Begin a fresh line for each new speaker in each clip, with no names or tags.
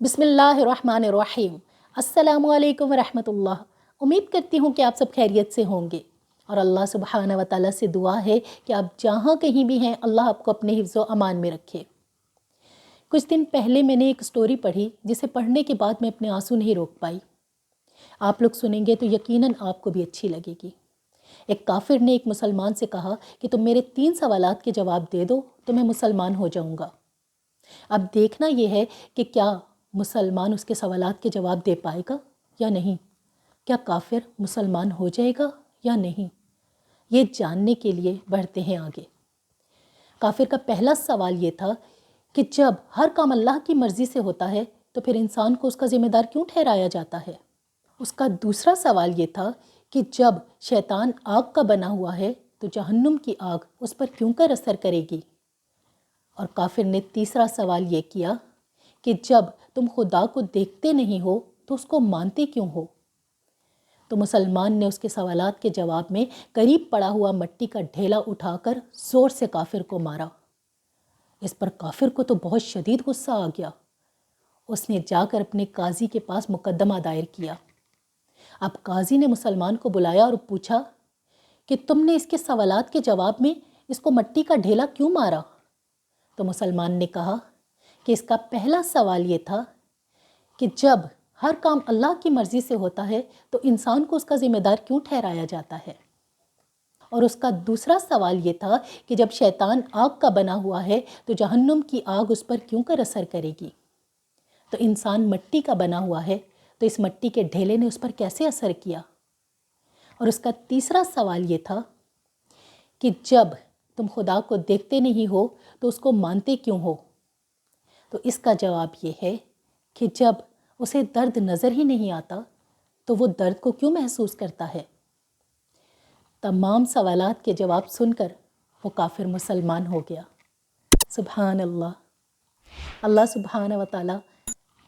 बिस्मिल्लाहिर्रहमानिर्रहीम। अस्सलामुअलैकुम वरहमतुल्लाह। उम्मीद करती हूँ कि आप सब खैरियत से होंगे और अल्लाह सुब्हाना व तआला से दुआ है कि आप जहाँ कहीं भी हैं अल्लाह आपको अपने हिफ्ज़ व अमान में रखे। कुछ दिन पहले मैंने एक स्टोरी पढ़ी जिसे पढ़ने के बाद मैं अपने आंसू नहीं रोक पाई। आप लोग सुनेंगे तो यकीनन आपको भी अच्छी लगेगी। एक काफिर ने एक मुसलमान से कहा कि तुम मेरे 3 सवालात के जवाब दे दो तो मैं मुसलमान हो जाऊँगा। अब देखना यह है कि क्या मुसलमान उसके सवालात के जवाब दे पाएगा या नहीं। क्या काफिर मुसलमान हो जाएगा या नहीं, ये जानने के लिए बढ़ते हैं आगे। काफिर का पहला सवाल ये था कि जब हर काम अल्लाह की मर्ज़ी से होता है तो फिर इंसान को उसका ज़िम्मेदार क्यों ठहराया जाता है। उसका दूसरा सवाल ये था कि जब शैतान आग का बना हुआ है तो जहन्नुम की आग उस पर क्यों कर असर करेगी। और काफिर ने तीसरा सवाल ये किया कि जब तुम खुदा को देखते नहीं हो तो उसको मानते क्यों हो। तो मुसलमान ने उसके सवालात के जवाब में करीब पड़ा हुआ मट्टी का ढेला उठाकर ज़ोर से काफिर को मारा। इस पर काफिर को तो बहुत शदीद गुस्सा आ गया। उसने जाकर अपने काजी के पास मुकदमा दायर किया। अब काजी ने मुसलमान को बुलाया और पूछा कि तुमने इसके सवालात के जवाब में इसको मट्टी का ढेला क्यों मारा। तो मुसलमान ने कहा कि इसका पहला सवाल ये था कि जब हर काम अल्लाह की मर्ज़ी से होता है तो इंसान को उसका ज़िम्मेदार क्यों ठहराया जाता है। और उसका दूसरा सवाल ये था कि जब शैतान आग का बना हुआ है तो जहन्नुम की आग उस पर क्यों कर असर करेगी। तो इंसान मट्टी का बना हुआ है तो इस मट्टी के ढेले ने उस पर कैसे असर किया। और उसका तीसरा सवाल ये था कि जब तुम खुदा को देखते नहीं हो तो उसको मानते क्यों हो। तो इसका जवाब ये है कि जब उसे दर्द नज़र ही नहीं आता तो वो दर्द को क्यों महसूस करता है। तमाम सवालात के जवाब सुनकर वो काफिर मुसलमान हो गया। सुभान अल्लाह। अल्लाह सुभाना व तआला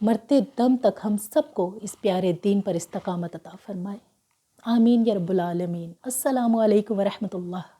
मरते दम तक हम सबको इस प्यारे दीन पर इस्तकामत अता फरमाए। आमीन या रब्बुल आलमीन। अस्सलामु अलैकुम व रहमतुल्लाह।